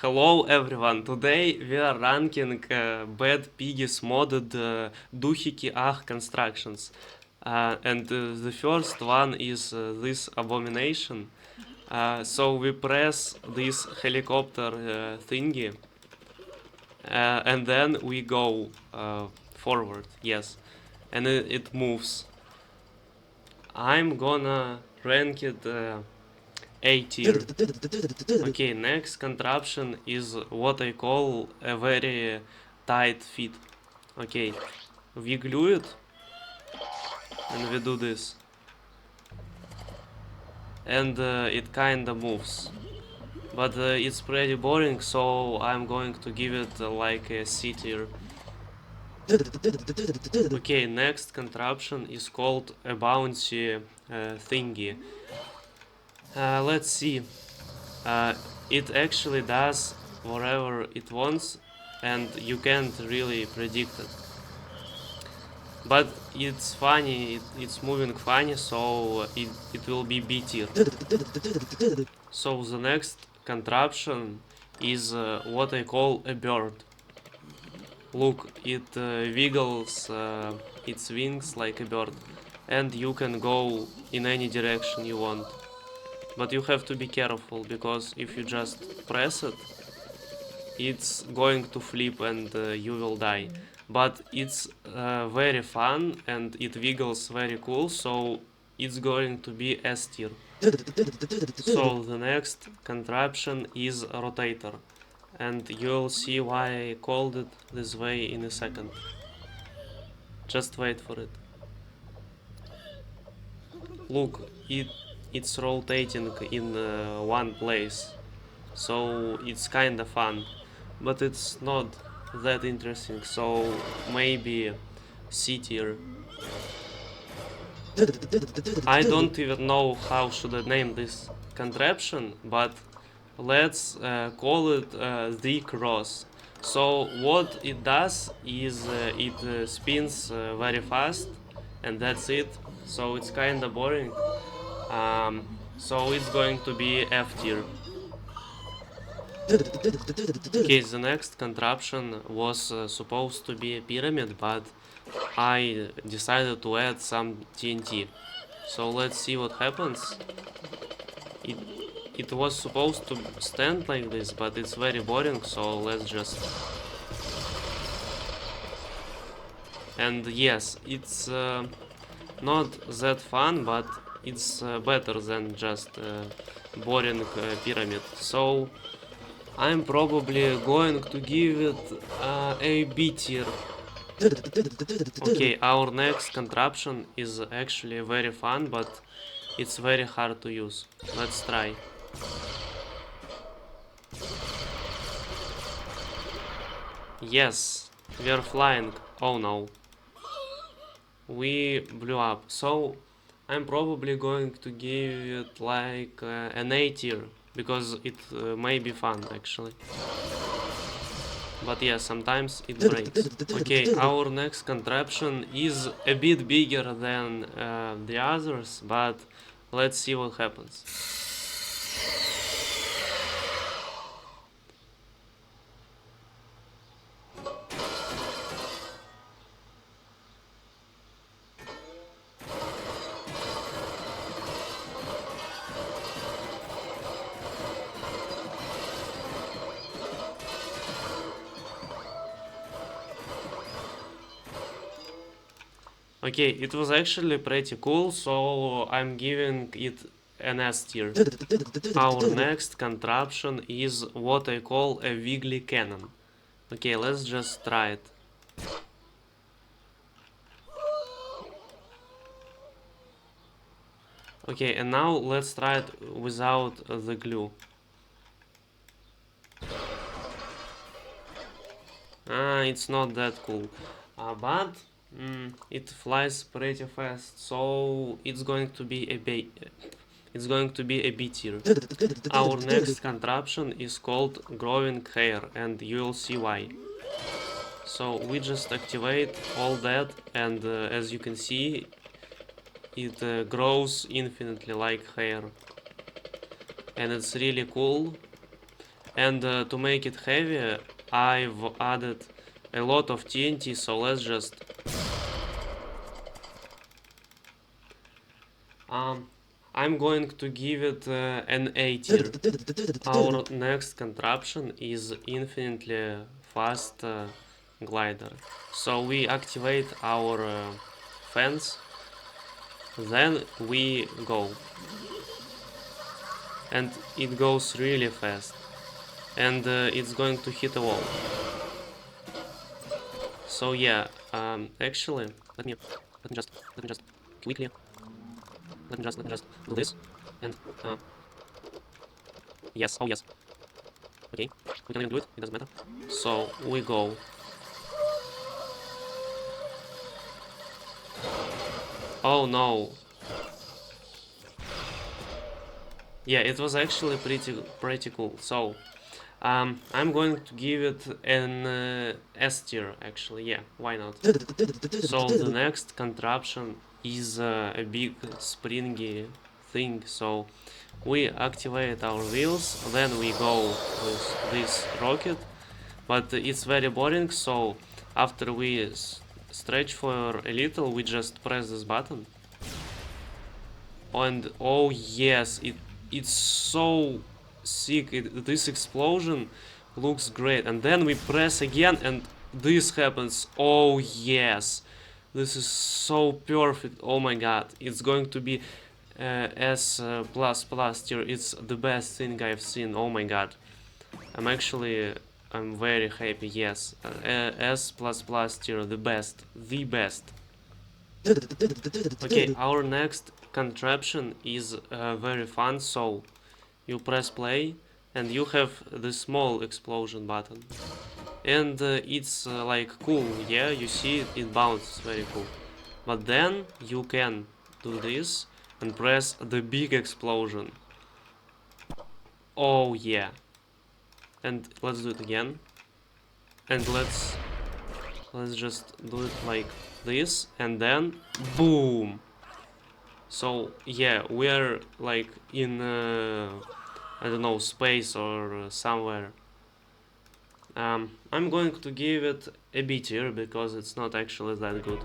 Hello everyone, today we are ranking bad piggies modded doohickey constructions. And the first one is this abomination. So we press this helicopter thingy and then we go forward, yes. And it moves. I'm gonna rank it A tier. Okay, next contraption is what I call a very tight fit. Okay, we glue it and we do this. And it kinda moves. But it's pretty boring, so I'm going to give it like a C tier. Okay, next contraption is called a bouncy thingy. Let's see. It actually does whatever it wants and you can't really predict it. But it's funny, it's moving funny, so it will be B tier. So the next contraption is what I call a bird. Look, it wiggles its wings like a bird, and you can go in any direction you want. But you have to be careful, because if you just press it, it's going to flip and you will die. But it's very fun and it wiggles very cool, so it's going to be S tier. So the next contraption is rotator, and you'll see why I called it this way in a second. Just wait for it. Look, it's rotating in one place, so it's kinda fun, but it's not that interesting, so maybe C tier. I don't even know how should I name this contraption, but let's call it the cross. So what it does is it spins very fast, and that's it. So it's kinda boring. So it's going to be F tier. Okay, the next contraption was supposed to be a pyramid, but I decided to add some TNT. So let's see what happens. It, it was supposed to stand like this, but it's very boring, so let's just... And yes, it's not that fun, but it's better than just boring pyramid. So I'm probably going to give it a B tier. Okay, our next contraption is actually very fun, but it's very hard to use. Let's try. Yes, we are flying. Oh no. We blew up. So I'm probably going to give it like an A tier, because it may be fun actually. But yeah, sometimes it breaks. Okay, our next contraption is a bit bigger than the others, but let's see what happens. Okay, it was actually pretty cool, so I'm giving it an S tier. Our next contraption is what I call a wiggly cannon. Okay, let's just try it. Okay, and now let's try it without the glue. It's not that cool. But it flies pretty fast, so it's going to be a B. It's going to be a B tier. Our next contraption is called growing hair, and you'll see why. So we just activate all that, and as you can see, it grows infinitely like hair, and it's really cool. And to make it heavier, I've added a lot of TNT, so let's just I'm going to give it an A tier. Our next contraption is infinitely fast glider. So we activate our fence, then we go. And it goes really fast. And it's going to hit a wall. So yeah, actually, let me just quickly let me just do this, and yes, oh yes, okay, we can even do it, it doesn't matter. So we go. Oh no. Yeah, it was actually pretty cool. So I'm going to give it an S tier actually. Yeah, why not? So the next contraption is a big springy thing. So we activate our wheels, then we go with this rocket, but it's very boring. So after we stretch for a little, we just press this button, and oh yes, it's so sick. This explosion looks great, and then we press again and this happens. Oh yes, this is so perfect. Oh my god, it's going to be S plus plus tier. It's the best thing I've seen. Oh my god, I'm very happy. Yes, S plus plus tier, the best, the best. Okay, our next contraption is very fun. So you press play and you have the small explosion button, and it's like cool. Yeah, you see it bounces, very cool. But then you can do this and press the big explosion. Oh yeah, and let's do it again, and let's just do it like this, and then boom. So yeah, we're like in I don't know, space or somewhere. I'm going to give it a B tier because it's not actually that good.